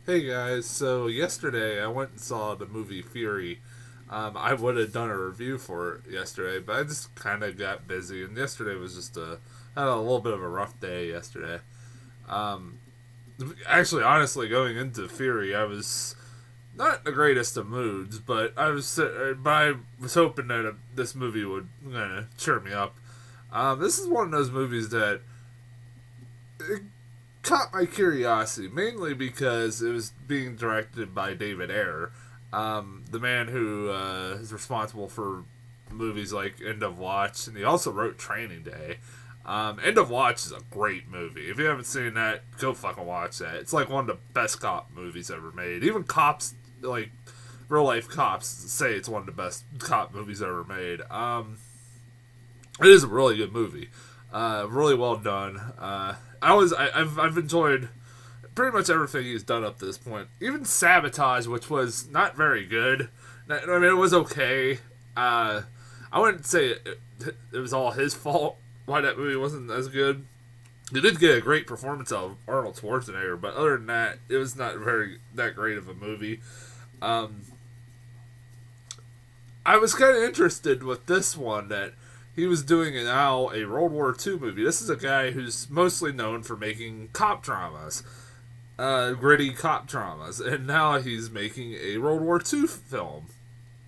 Hey guys, so yesterday I went and saw the movie Fury. I would have done a review for it yesterday, but I just kind of got busy, and yesterday was just had a little bit of a rough day yesterday. Um, Actually, honestly, going into Fury, I was not in the greatest of moods, but I was hoping that this movie would cheer me up. This is one of those movies that it caught my curiosity, mainly because it was being directed by David Ayer, the man who is responsible for movies like End of Watch, and he also wrote Training Day. End of Watch is a great movie. If you haven't seen that, go fucking watch that. It's like one of the best cop movies ever made. Even cops, like real life cops, say it's one of the best cop movies ever made. It is a really good movie. Really well done. I've enjoyed pretty much everything he's done up to this point. Even Sabotage, which was not very good. I mean, it was okay. I wouldn't say it was all his fault why that movie wasn't as good. He did get a great performance out of Arnold Schwarzenegger, but other than that, it was not very that great of a movie. Um, I was kind of interested with this one that he was doing now a World War II movie. This is a guy who's mostly known for making cop dramas, gritty cop dramas, and now he's making a World War II film.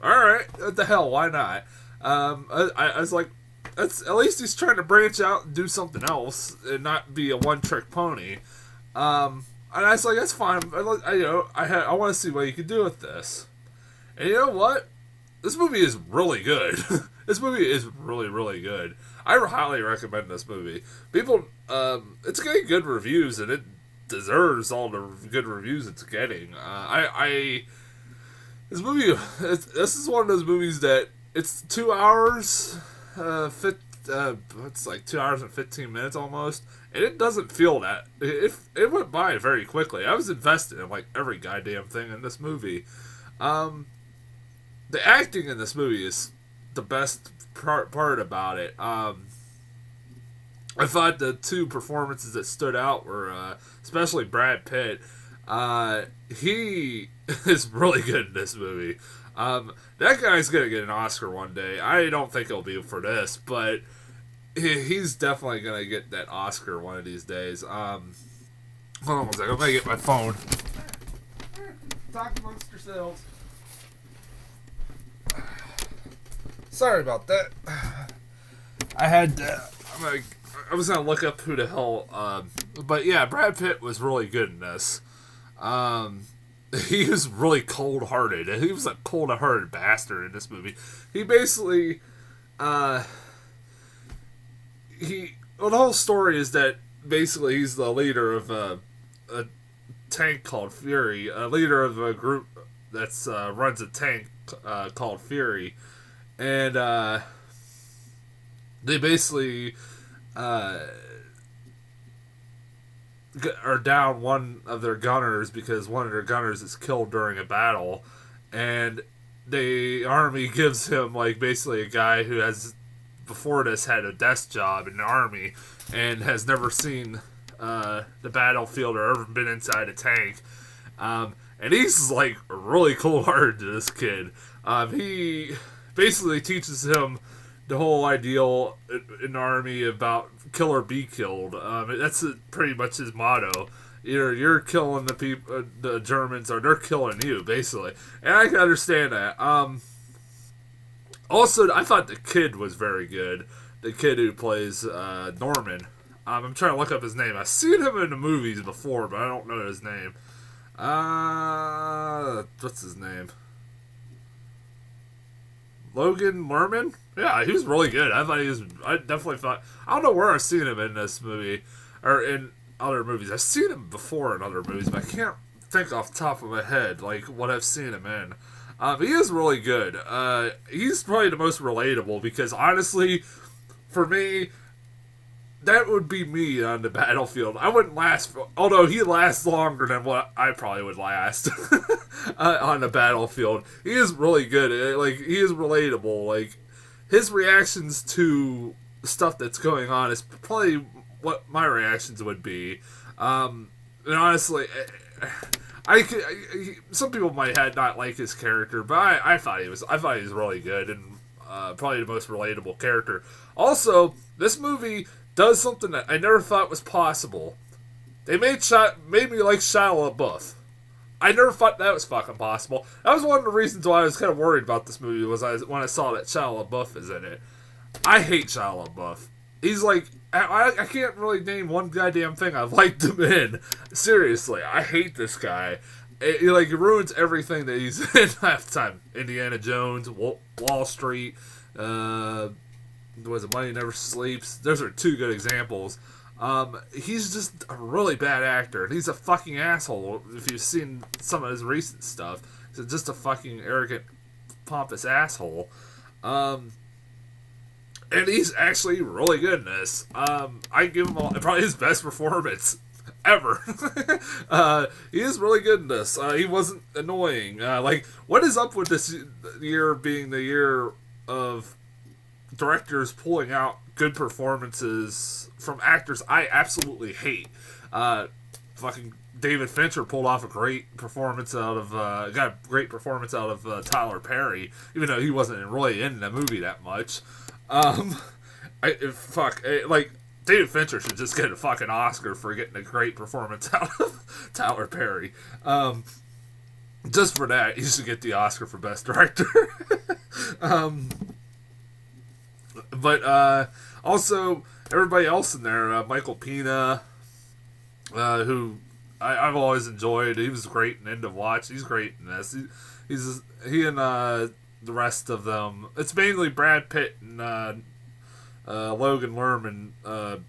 All right, what the hell? Why not? I was like, that's at least he's trying to branch out and do something else and not be a one-trick pony. And I was like, that's fine. I want to see what you can do with this. And you know what? This movie is really good. This movie is really, really good. I highly recommend this movie. People, it's getting good reviews, and it deserves all the good reviews it's getting. This movie, this is one of those movies that it's 2 hours, it's like 2 hours and 15 minutes almost, and it doesn't feel that. It went by very quickly. I was invested in like every goddamn thing in this movie. Um, the acting in this movie is the best part about it. I thought the two performances that stood out were especially Brad Pitt. He is really good in this movie. That guy's gonna get an Oscar one day. I don't think it'll be for this, but he's definitely gonna get that Oscar one of these days. Hold on one second. I'm gonna get my phone. Talk amongst yourselves. Sorry about that. I had. I was gonna look up who the hell. But yeah, Brad Pitt was really good in this. Um, he was really cold-hearted. He was a cold-hearted bastard in this movie. He basically, well, the whole story is that basically he's the leader of a tank called Fury, a leader of a group that's runs a tank called Fury, and they basically uh, are down one of their gunners because one of their gunners is killed during a battle, and the army gives him like basically a guy who has before this had a desk job in the army and has never seen the battlefield or ever been inside a tank. And he's like really cool hearted to this kid. He basically teaches him the whole ideal in the army about kill or be killed. That's pretty much his motto. Either you're killing the people, the Germans, or they're killing you, basically. And I can understand that. Also, I thought the kid was very good. The kid who plays Norman. I'm trying to look up his name. I've seen him in the movies before, but I don't know his name. What's his name? Logan Lerman? Yeah, he was really good. I thought he was. I definitely thought. I don't know where I've seen him in this movie or in other movies. I've seen him before in other movies, but I can't think off the top of my head like what I've seen him in. He is really good. He's probably the most relatable because honestly, for me, that would be me on the battlefield. I wouldn't last, although he lasts longer than what I probably would last on the battlefield. He is really good. Like he is relatable. Like his reactions to stuff that's going on is probably what my reactions would be. And honestly, some people might not like his character, but I thought he was really good and probably the most relatable character. Also, this movie does something that I never thought was possible. They made me like Shia LaBeouf. I never thought that was fucking possible. That was one of the reasons why I was kind of worried about this movie when I saw that Shia LaBeouf is in it. I hate Shia LaBeouf. He's like, I can't really name one goddamn thing I've liked him in. Seriously, I hate this guy. It ruins everything that he's in half the time. Indiana Jones, Wall Street, was it Money Never Sleeps? Those are two good examples. He's just a really bad actor, and he's a fucking asshole. If you've seen some of his recent stuff, he's just a fucking arrogant, pompous asshole. And he's actually really good in this. I give him probably his best performance ever. He is really good in this. He wasn't annoying. What is up with this year being the year of directors pulling out good performances from actors I absolutely hate? Fucking David Fincher pulled off a great performance out of Tyler Perry, even though he wasn't really in the movie that much. David Fincher should just get a fucking Oscar for getting a great performance out of Tyler Perry. Just for that, he should get the Oscar for Best Director. But also, everybody else in there, Michael Pena, who I've always enjoyed. He was great in End of Watch. He's great in this. He and the rest of them. It's mainly Brad Pitt and Logan Lerman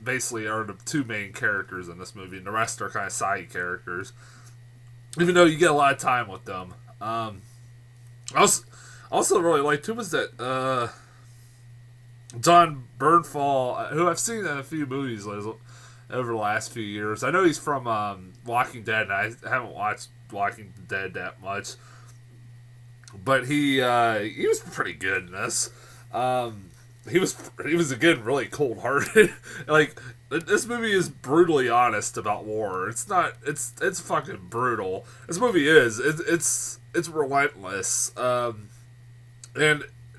basically are the two main characters in this movie, and the rest are kind of side characters. Even though you get a lot of time with them. I also really liked, who was that? John Bernthal, who I've seen in a few movies over the last few years. I know he's from Walking Dead, and I haven't watched Walking Dead that much. But he was pretty good in this. He was again really cold-hearted. This movie is brutally honest about war. It's fucking brutal. This movie is it's relentless. And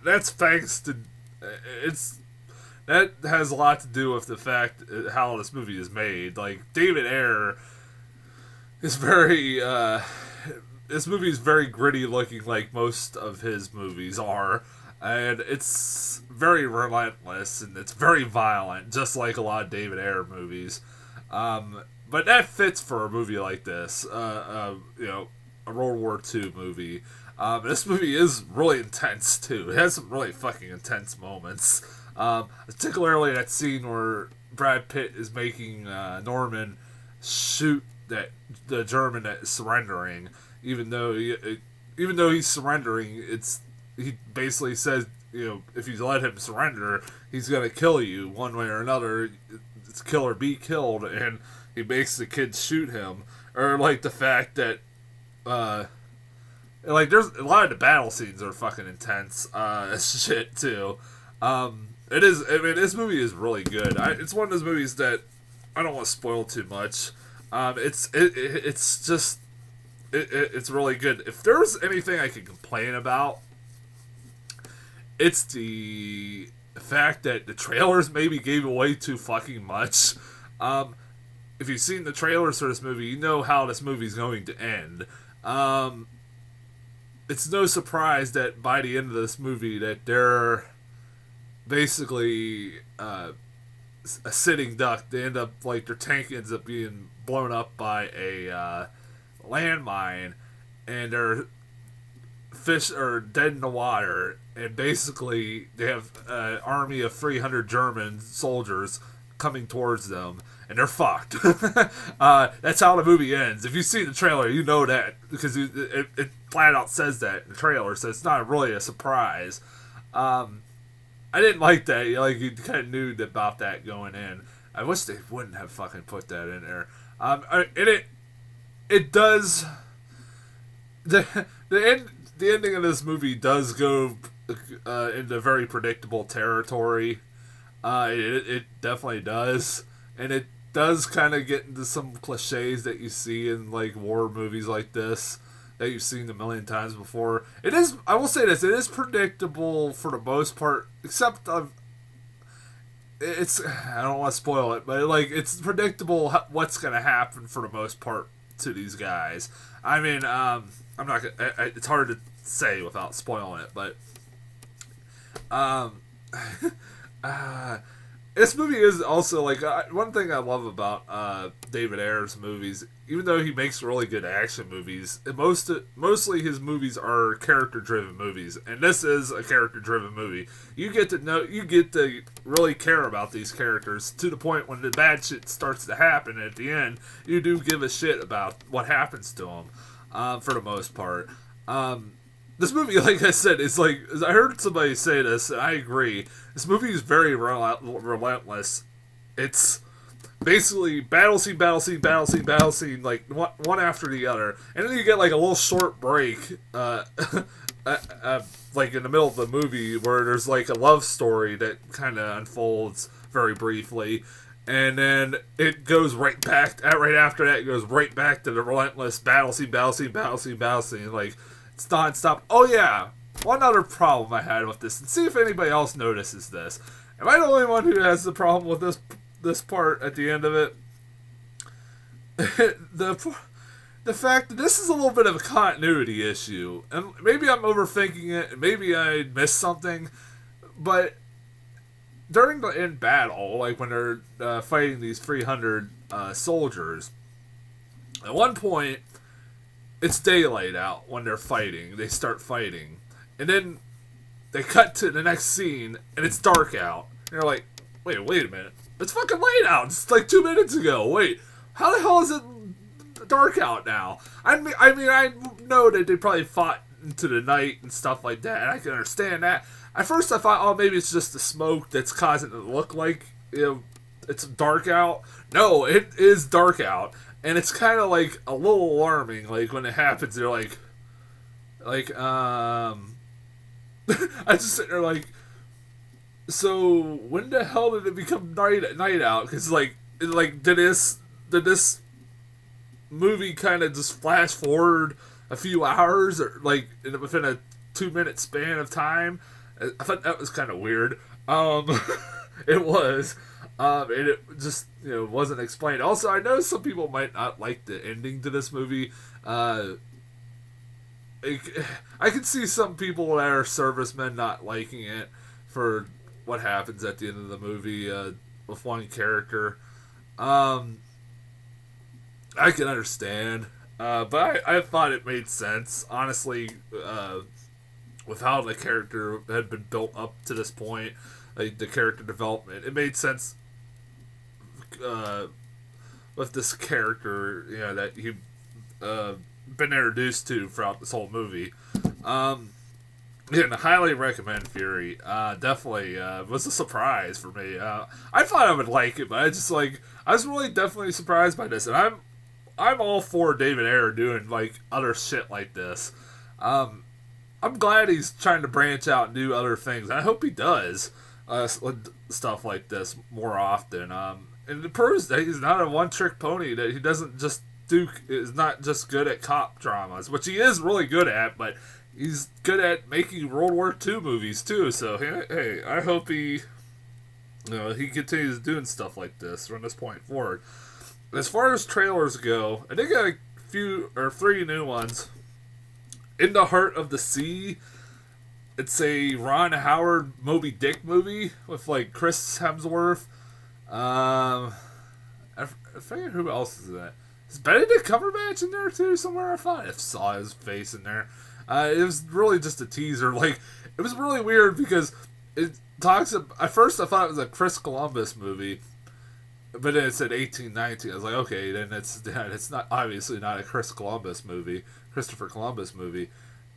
that's thanks to that has a lot to do with the fact how this movie is made. David Ayer is very this movie is very gritty looking, like most of his movies are, and it's very relentless and it's very violent, just like a lot of David Ayer movies. But that fits for a movie like this, a World War II movie. This movie is really intense too. It has some really fucking intense moments. Particularly that scene where Brad Pitt is making Norman shoot the German that is surrendering. Even though he's surrendering, he basically says, if you let him surrender, he's gonna kill you one way or another. It's kill or be killed, and he makes the kid shoot him. Or the fact that there's a lot of the battle scenes are fucking intense shit too. It is. I mean, this movie is really good. It's one of those movies that I don't want to spoil too much. It's really good. If there's anything I can complain about, it's the fact that the trailers maybe gave away too fucking much. If you've seen the trailers for this movie, you know how this movie's going to end. It's no surprise that by the end of this movie that they're basically a sitting duck. They end up, their tank ends up being blown up by a landmine, and their fish are dead in the water, and basically they have an army of 300 German soldiers coming towards them, and they're fucked. That's how the movie ends. If you see the trailer, you know that, because it flat out says that in the trailer, so it's not really a surprise. I didn't like that. You kind of knew about that going in. I wish they wouldn't have fucking put that in there. It does. The ending of this movie does go into very predictable territory. It definitely does, and does kind of get into some cliches that you see in like war movies like this that you've seen a million times before. It is, I will say this, it is predictable for the most part, except it's, I don't want to spoil it, but like it's predictable what's going to happen for the most part to these guys. I mean, I'm not gonna, it's hard to say without spoiling it, but um, this movie is also like one thing I love about David Ayer's movies. Even though he makes really good action movies, mostly his movies are character-driven movies, and this is a character-driven movie. You get to really care about these characters to the point when the bad shit starts to happen. At the end, you do give a shit about what happens to them, for the most part. This movie, like I said, is like, I heard somebody say this, and I agree. This movie is very relentless. It's basically battle scene, like one after the other, and then you get like a little short break, like in the middle of the movie where there's like a love story that kind of unfolds very briefly, and then it goes right after that. It goes right back to the relentless battle scene, like it's non-stop. Oh yeah, one other problem I had with this, and see if anybody else notices this. Am I the only one who has the problem with this part at the end of it? the fact that this is a little bit of a continuity issue, and maybe I'm overthinking it, and maybe I missed something, but during the end battle, like when they're fighting these 300 soldiers, at one point it's daylight out when they're fighting. They start fighting, and then they cut to the next scene, and it's dark out. And you're like, wait a minute. It's fucking light out. It's like 2 minutes ago. Wait, how the hell is it dark out now? I mean, I know that they probably fought into the night and stuff like that, and I can understand that. At first I thought, oh, maybe it's just the smoke that's causing it to look like, you know, it's dark out. No, it is dark out. And it's kind of like a little alarming, like when it happens, they're like, I just sit there like, so when the hell did it become night out? Because like did this movie kind of just flash forward a few hours, or like within a 2-minute span of time? I thought that was kind of weird. It was. And it just, wasn't explained. Also, I know some people might not like the ending to this movie. I can see some people that are servicemen not liking it for what happens at the end of the movie with one character. I can understand. But I thought it made sense, honestly, with how the character had been built up to this point, like the character development. It made sense with this character, that you've been introduced to throughout this whole movie. I highly recommend Fury. Definitely was a surprise for me. I thought I would like it, but I was really definitely surprised by this, and I'm all for David Ayer doing like other shit like this. I'm glad he's trying to branch out and do other things. I hope he does stuff like this more often. And it proves that he's not a one-trick pony, that he doesn't just is not just good at cop dramas, which he is really good at, but he's good at making World War II movies too. So hey, I hope he continues doing stuff like this from this point forward. As far as trailers go, I think I got 3 new ones. In the Heart of the Sea. It's a Ron Howard Moby Dick movie with like Chris Hemsworth. I forget who else is in that. Is Benedict Cumberbatch in there too somewhere? I thought I saw his face in there. It was really just a teaser. Like, it was really weird because it talks. At first, I thought it was a Chris Columbus movie, but then it said 1819. I was like, okay, then it's not obviously not a Christopher Columbus movie.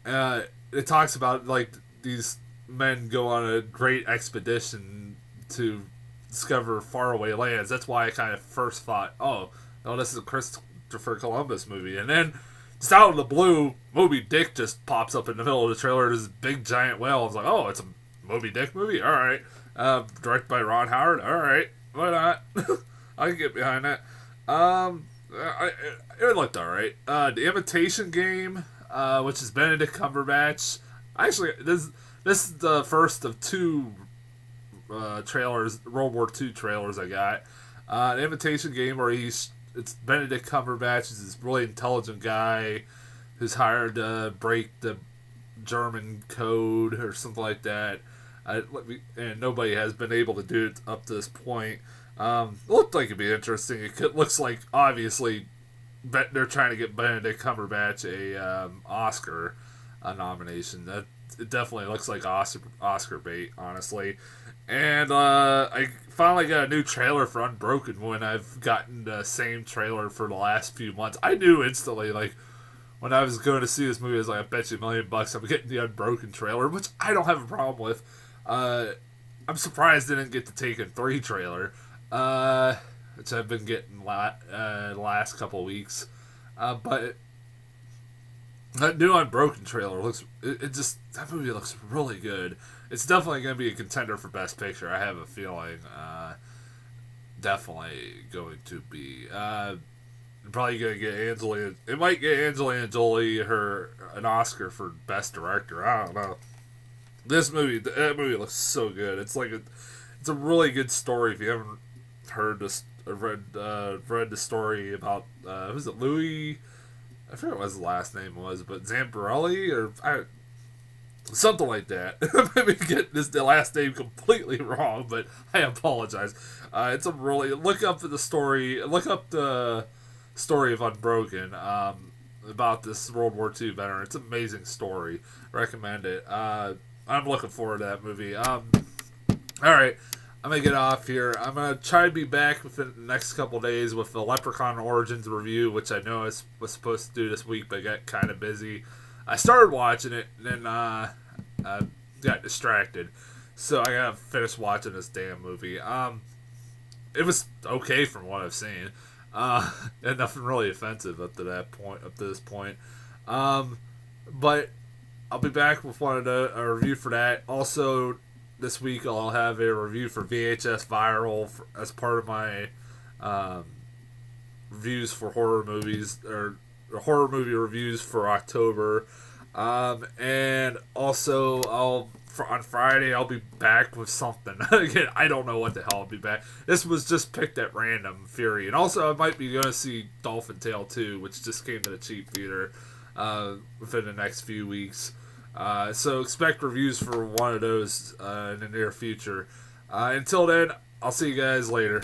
It talks about like these men go on a great expedition to discover faraway lands. That's why I kind of first thought, oh, this is a Christopher Columbus movie. And then, just out of the blue, Moby Dick just pops up in the middle of the trailer. This big giant whale. I was like, oh, it's a Moby Dick movie? Alright. Directed by Ron Howard? Alright. Why not? I can get behind that. It looked alright. The Imitation Game, which is Benedict Cumberbatch. Actually, this is the first of two trailers, World War II trailers I got. An Imitation Game where it's Benedict Cumberbatch is this really intelligent guy who's hired to break the German code or something like that. And nobody has been able to do it up to this point. It looked like it'd be interesting. Looks like obviously they're trying to get Benedict Cumberbatch a Oscar nomination. That it definitely looks like Oscar bait, honestly. And I finally got a new trailer for Unbroken when I've gotten the same trailer for the last few months. I knew instantly, like, when I was going to see this movie, I was like, I bet you $1,000,000 I'm getting the Unbroken trailer, which I don't have a problem with. I'm surprised I didn't get the Taken 3 trailer, which I've been getting the last couple of weeks. But that new Unbroken trailer that movie looks really good. It's definitely going to be a contender for Best Picture. I have a feeling. Definitely going to be. Probably going to get Angelina. It might get Angelina Jolie an Oscar for Best Director. I don't know. That movie looks so good. It's a really good story. If you haven't heard this, or read the story about who's it, Louis? I forget what his last name was, but Zamparelli something like that. Maybe get the last name completely wrong, but I apologize. It's a really look up the story of Unbroken. About this World War II veteran. It's an amazing story. Recommend it. I'm looking forward to that movie. Alright, I'm going to get off here. I'm going to try to be back within the next couple days with the Leprechaun Origins review, which I know I was supposed to do this week, but got kind of busy. I started watching it, and then got distracted. So I got to finish watching this damn movie. It was okay from what I've seen. And nothing really offensive up to this point. But I'll be back with a review for that. Also, this week I'll have a review for VHS Viral as part of my reviews for horror movies, or horror movie reviews for October. And also on Friday I'll be back with something. Again, I don't know what the hell I'll be back. This was just picked at random, Fury. And also I might be going to see Dolphin Tale 2, which just came to the cheap theater within the next few weeks. So expect reviews for one of those in the near future. Until then, I'll see you guys later.